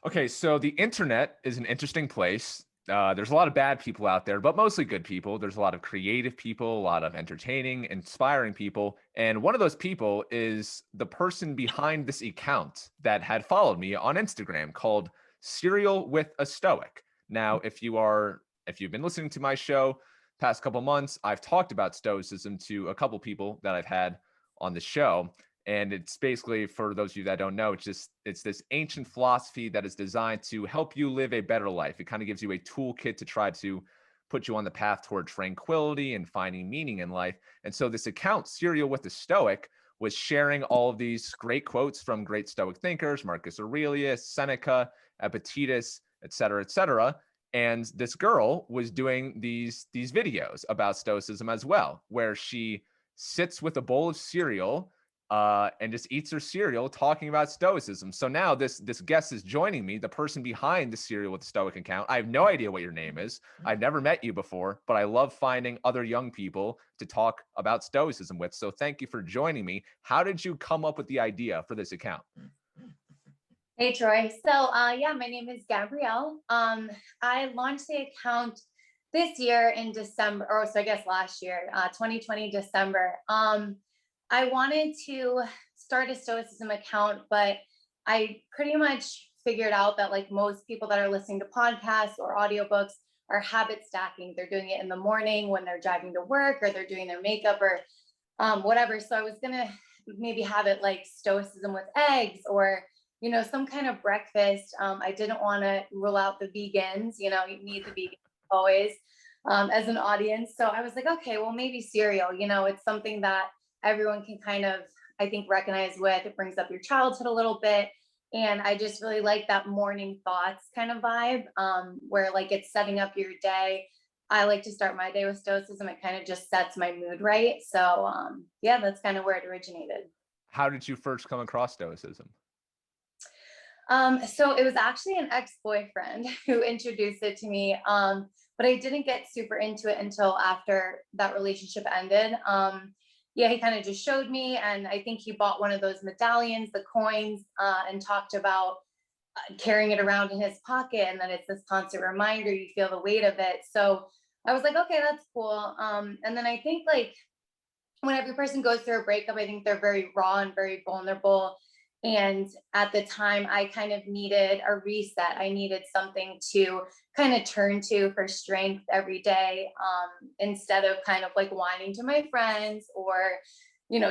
Okay, so the internet is an interesting place. There's a lot of bad people out there, but mostly good people. There's a lot of creative people, a lot of entertaining, inspiring people. And one of those people is the person behind this account that had followed me on Instagram called Cereal with a Stoic. Now, if you've been listening to my show past couple months, I've talked about Stoicism to a couple people that I've had on the show. And it's basically, for those of you that don't know, it's this ancient philosophy that is designed to help you live a better life. It kind of gives you a toolkit to try to put you on the path toward tranquility and finding meaning in life. And so this account, Cereal with the Stoic, was sharing all of these great quotes from great Stoic thinkers, Marcus Aurelius, Seneca, Epictetus, et cetera, et cetera. And this girl was doing these videos about Stoicism as well, where she sits with a bowl of cereal and just eats her cereal talking about Stoicism. So now this guest is joining me, the person behind the Cereal with the Stoic account. I have no idea what your name is. I've never met you before, but I love finding other young people to talk about Stoicism with. So thank you for joining me. How did you come up with the idea for this account? Hey Troy. Yeah, my name is Gabrielle. I launched the account this year in December, or so I guess last year, 2020 December. I wanted to start a Stoicism account, but I pretty much figured out that like most people that are listening to podcasts or audiobooks are habit stacking. They're doing it in the morning when they're driving to work, or they're doing their makeup, or whatever. So I was gonna maybe have it like Stoicism with eggs, or some kind of breakfast. I didn't want to rule out the vegans. You need the vegans always as an audience. So I was like, okay, well, maybe cereal. It's something that everyone can kind of, I think, recognize with. It brings up your childhood a little bit. And I just really like that morning thoughts kind of vibe, where like it's setting up your day. I like to start my day with Stoicism. It kind of just sets my mood right. So yeah, that's kind of where it originated. How did you first come across Stoicism? So it was actually an ex-boyfriend who introduced it to me. But I didn't get super into it until after that relationship ended. Yeah, he kind of just showed me, and I think he bought one of those medallions, the coins, and talked about carrying it around in his pocket, and then it's this constant reminder. You feel the weight of it. So I was like, okay, that's cool. And then I think like when every person goes through a breakup, I think they're very raw and very vulnerable. And at the time, I kind of needed a reset. I needed something to kind of turn to for strength every day, instead of kind of like whining to my friends, or,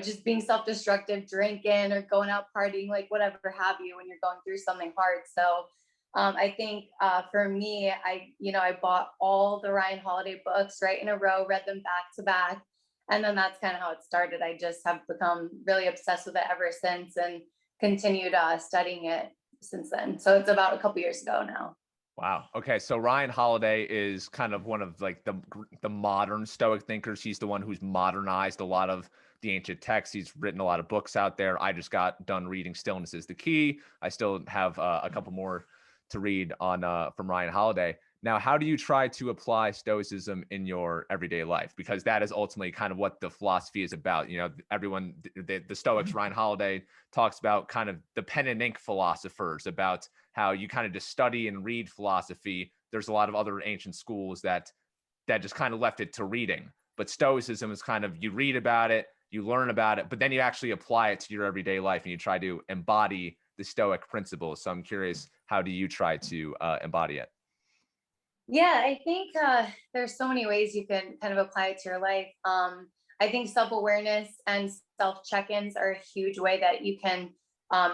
just being self-destructive, drinking or going out partying, like whatever have you, when you're going through something hard. So I think for me, I bought all the Ryan Holiday books right in a row, read them back to back. And then that's kind of how it started. I just have become really obsessed with it ever since, and continued studying it since then. So it's about a couple years ago now. Wow. Okay. So Ryan Holiday is kind of one of like the modern Stoic thinkers. He's the one who's modernized a lot of the ancient texts. He's written a lot of books out there. I just got done reading Stillness is the Key. I still have a couple more to read on from Ryan Holiday. Now, how do you try to apply Stoicism in your everyday life? Because that is ultimately kind of what the philosophy is about. Everyone, the Stoics, Ryan Holiday talks about kind of the pen and ink philosophers, about how you kind of just study and read philosophy. There's a lot of other ancient schools that just kind of left it to reading. But Stoicism is kind of, you read about it, you learn about it, but then you actually apply it to your everyday life and you try to embody the Stoic principles. So I'm curious, how do you try to embody it? Yeah, I think there's so many ways you can kind of apply it to your life. I think self-awareness and self-check-ins are a huge way that you can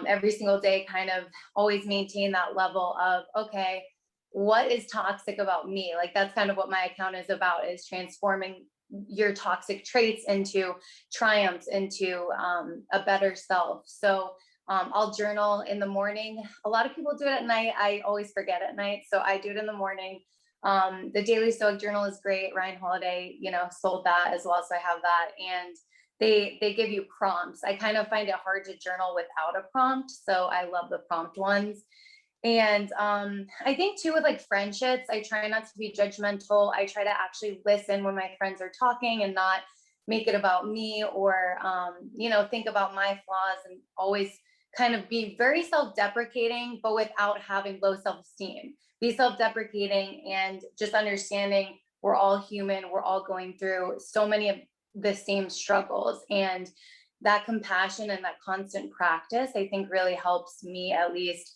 every single day kind of always maintain that level of, okay, what is toxic about me? Like that's kind of what my account is about, is transforming your toxic traits into triumphs, into a better self. So I'll journal in the morning. A lot of people do it at night. I always forget at night. So I do it in the morning. The Daily Stoic Journal is great. Ryan Holiday, sold that as well. So I have that. And they give you prompts. I kind of find it hard to journal without a prompt. So I love the prompt ones. And I think too, with like friendships, I try not to be judgmental. I try to actually listen when my friends are talking and not make it about me, or think about my flaws, and always kind of be very self-deprecating, but without having low self-esteem. Be self-deprecating and just understanding we're all human, we're all going through so many of the same struggles. And that compassion and that constant practice, I think, really helps me at least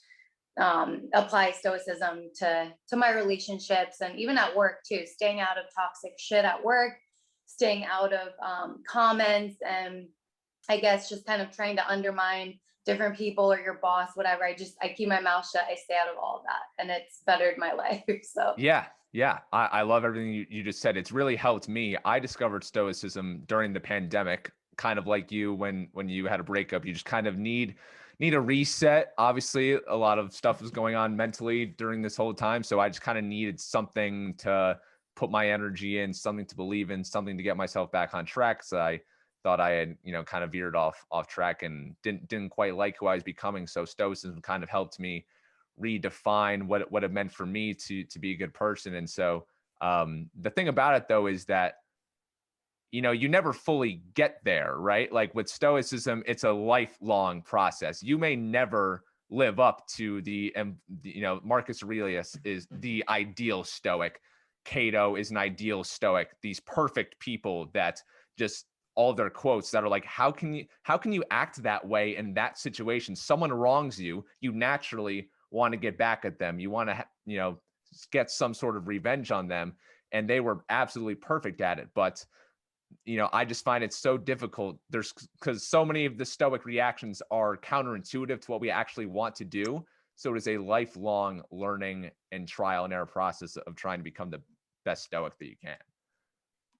apply stoicism to my relationships and even at work too, staying out of toxic shit at work, staying out of comments, and I guess just kind of trying to undermine different people or your boss, whatever. I keep my mouth shut. I stay out of all of that, and it's bettered my life. So Yeah, yeah. I love everything you just said. It's really helped me. I discovered Stoicism during the pandemic, kind of like you when you had a breakup. You just kind of need a reset. Obviously, a lot of stuff was going on mentally during this whole time. So I just kind of needed something to put my energy in, something to believe in, something to get myself back on track. So I thought I had, kind of veered off track and didn't quite like who I was becoming. So Stoicism kind of helped me redefine what it meant for me to be a good person. And so the thing about it though is that you never fully get there, right? Like with stoicism, it's a lifelong process. You may never live up to Marcus Aurelius is the ideal stoic. Cato is an ideal stoic. These perfect people that just all their quotes that are like, how can you act that way in that situation? Someone wrongs you, you naturally want to get back at them. You want to, get some sort of revenge on them. And they were absolutely perfect at it. But I just find it so difficult. Because so many of the stoic reactions are counterintuitive to what we actually want to do. So it is a lifelong learning and trial and error process of trying to become the best stoic that you can.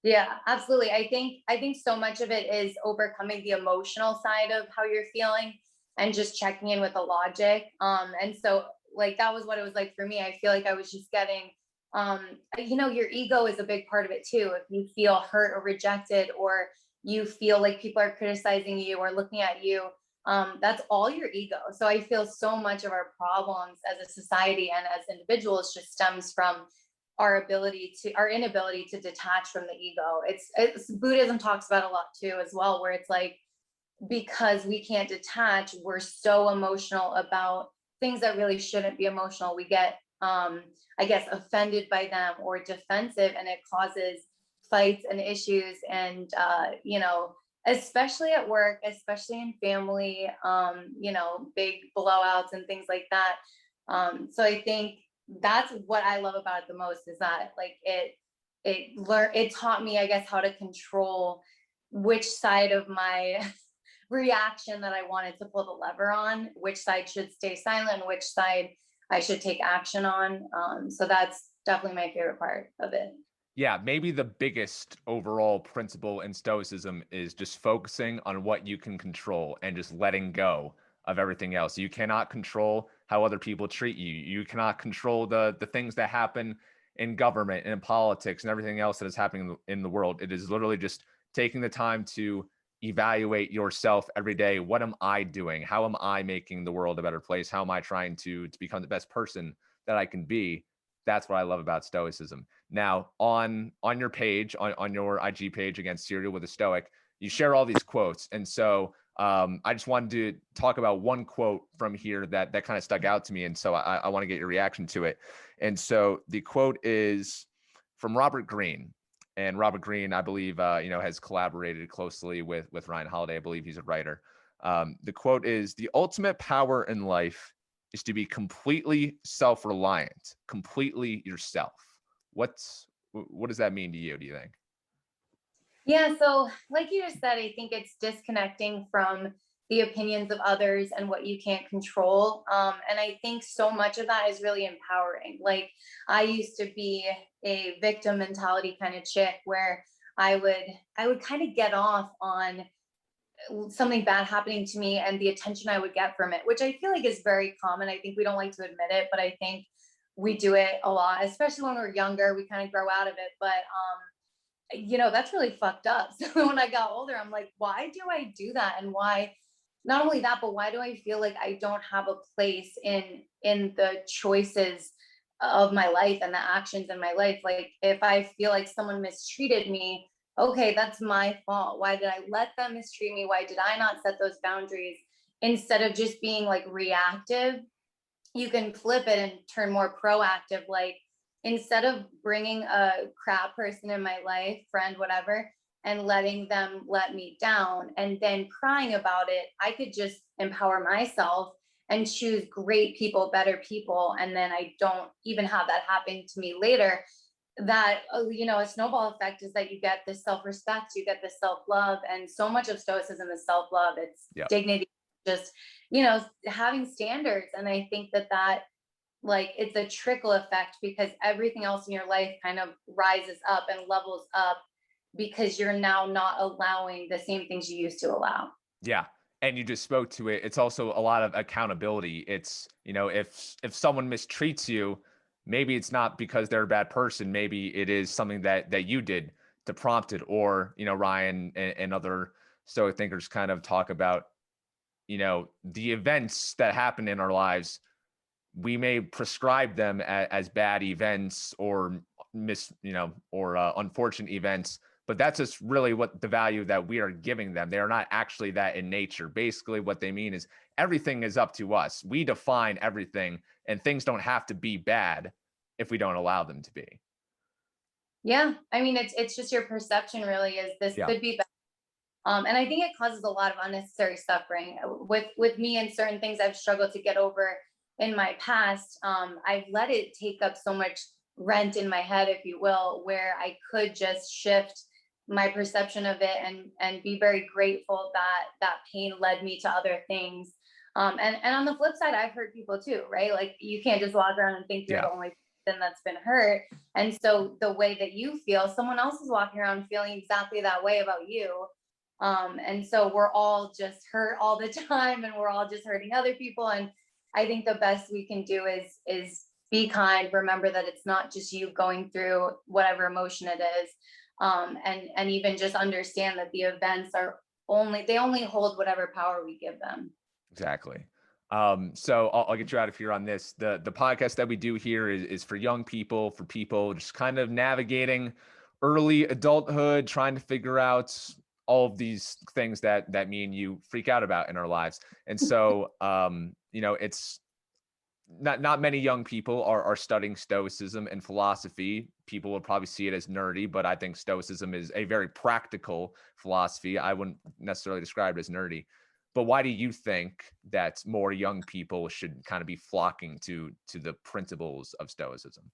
yeah, absolutely. I think so much of it is overcoming the emotional side of how you're feeling and just checking in with the logic. And so like that was what it was like for me. I feel like I was just getting your ego is a big part of it too. If you feel hurt or rejected, or you feel like people are criticizing you or looking at you, that's all your ego. So I feel so much of our problems as a society and as individuals just stems from our inability to detach from the ego. It's Buddhism talks about a lot too as well, where it's like, because we can't detach, we're so emotional about things that really shouldn't be emotional. We get I guess offended by them or defensive, and it causes fights and issues. And especially at work, especially in family, big blowouts and things like that. So I think that's what I love about it the most, is that like it taught me, I guess, how to control which side of my reaction that I wanted to pull the lever on, which side should stay silent, which side I should take action on. So that's definitely my favorite part of it. Yeah, maybe the biggest overall principle in Stoicism is just focusing on what you can control and just letting go of everything else. You cannot control how other people treat you. You cannot control the things that happen in government and in politics and everything else that is happening in the world. It is literally just taking the time to evaluate yourself every day. What am I doing? How am I making the world a better place? How am I trying to become the best person that I can be? That's what I love about Stoicism. Now, on your page, on your IG page, against Serial with a Stoic, you share all these quotes. And so I just wanted to talk about one quote from here that kind of stuck out to me. And so I want to get your reaction to it. And so the quote is from Robert Greene. And Robert Greene, I believe, has collaborated closely with Ryan Holiday. I believe he's a writer. The quote is, "The ultimate power in life is to be completely self-reliant, completely yourself." What does that mean to you, do you think? Yeah, so like you just said, I think it's disconnecting from the opinions of others and what you can't control. And I think so much of that is really empowering. Like I used to be a victim mentality kind of chick, where I would kind of get off on something bad happening to me and the attention I would get from it, which I feel like is very common. I think we don't like to admit it, but I think we do it a lot, especially when we're younger. We kind of grow out of it. But that's really fucked up. So when I got older, I'm like, why do I do that? And why, not only that, but why do I feel like I don't have a place in the choices of my life and the actions in my life? Like if I feel like someone mistreated me, okay, that's my fault. Why did I let them mistreat me? Why did I not set those boundaries? instead of just being like reactive, you can flip it and turn more proactive. Like, instead of bringing a crap person in my life, friend, whatever, and letting them let me down and then crying about it, I could just empower myself and choose great people, better people. And then I don't even have that happen to me later. That, a snowball effect is that you get this self-respect, you get this self-love. And so much of Stoicism is self-love, it's Yeah. dignity, just, having standards. And I think that like, it's a trickle effect, because everything else in your life kind of rises up and levels up, because you're now not allowing the same things you used to allow. Yeah. And you just spoke to it. It's also a lot of accountability. It's, if someone mistreats you, maybe it's not because they're a bad person. Maybe it is something that you did to prompt it. Or, Ryan and other Stoic thinkers kind of talk about, the events that happen in our lives. We may prescribe them as bad events or unfortunate events, but that's just really what the value that we are giving them. They are not actually that in nature. Basically, what they mean is everything is up to us. We define everything, and things don't have to be bad if we don't allow them to be. Yeah, I mean, it's just your perception, really, is this Yeah. could be better. And I think it causes a lot of unnecessary suffering with me, and certain things I've struggled to get over in my past. I've let it take up so much rent in my head, if you will, where I could just shift my perception of it, and be very grateful that that pain led me to other things. And on the flip side, I've hurt people too, right? Like, you can't just walk around and think you're Yeah. the only person that's been hurt. And so the way that you feel, someone else is walking around feeling exactly that way about you. And so we're all just hurt all the time, and we're all just hurting other people. And I think the best we can do is be kind, remember that it's not just you going through whatever emotion it is. And even just understand that the events are only hold whatever power we give them. Exactly. So I'll get you out of here on this. The podcast that we do here is for young people, for people just kind of navigating early adulthood, trying to figure out all of these things that me and you freak out about in our lives. And so it's not many young people are studying Stoicism and philosophy. People will probably see it as nerdy, but I think Stoicism is a very practical philosophy. I wouldn't necessarily describe it as nerdy. But why do you think that more young people should kind of be flocking to the principles of Stoicism?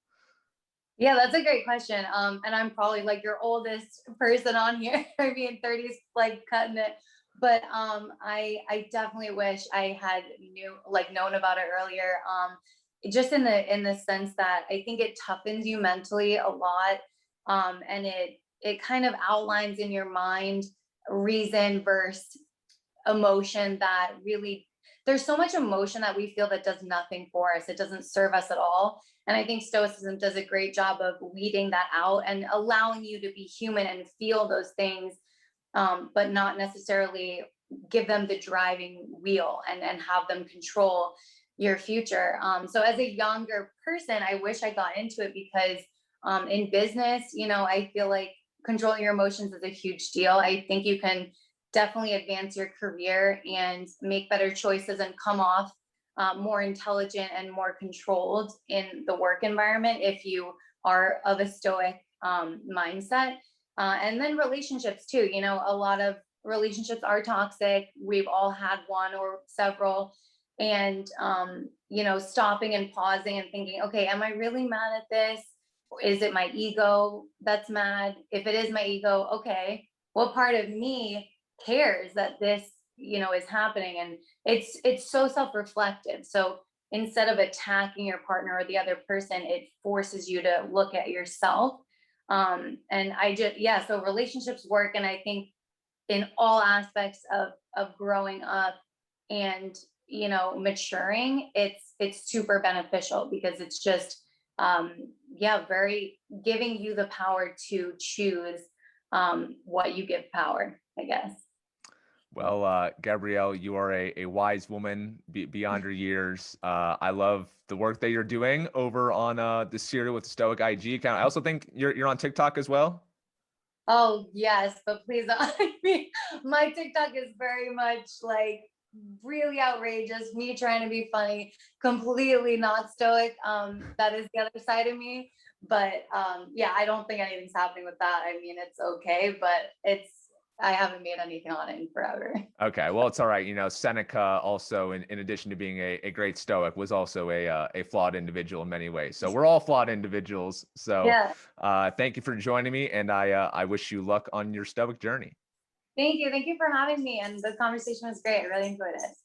Yeah, that's a great question. And I'm probably like your oldest person on here. I mean, 30s, like cutting it. But I definitely wish I had known about it earlier. Just in the sense that I think it toughens you mentally a lot. And it kind of outlines in your mind reason versus emotion. That really, there's so much emotion that we feel that does nothing for us, it doesn't serve us at all. And I think Stoicism does a great job of weeding that out and allowing you to be human and feel those things, but not necessarily give them the driving wheel and have them control your future. So as a younger person, I wish I got into it, because in business, I feel like controlling your emotions is a huge deal. I think you can definitely advance your career and make better choices and come off more intelligent and more controlled in the work environment if you are of a stoic mindset. And then relationships too. A lot of relationships are toxic. We've all had one or several. And, stopping and pausing and thinking, okay, am I really mad at this? Is it my ego that's mad? If it is my ego, okay, what part of me cares that this is happening? And it's so self-reflective. So instead of attacking your partner or the other person, it forces you to look at yourself. And I just, yeah, so relationships work. And I think in all aspects of growing up and maturing, it's super beneficial, because it's just yeah, very giving you the power to choose what you give power, I guess. Well, Gabrielle, you are a wise woman beyond your years. I love the work that you're doing over on the Serial with the Stoic IG account. I also think you're on TikTok as well. Oh yes, but please, I mean, my TikTok is very much like really outrageous, me trying to be funny, completely not stoic. That is the other side of me. But yeah, I don't think anything's happening with that. I mean, it's okay, but I haven't made anything on it in forever. Okay, well, it's all right. Seneca also, in addition to being a great Stoic, was also a flawed individual in many ways. So we're all flawed individuals. So Yeah. thank you for joining me, and I wish you luck on your Stoic journey. Thank you. Thank you for having me. And the conversation was great. I really enjoyed it.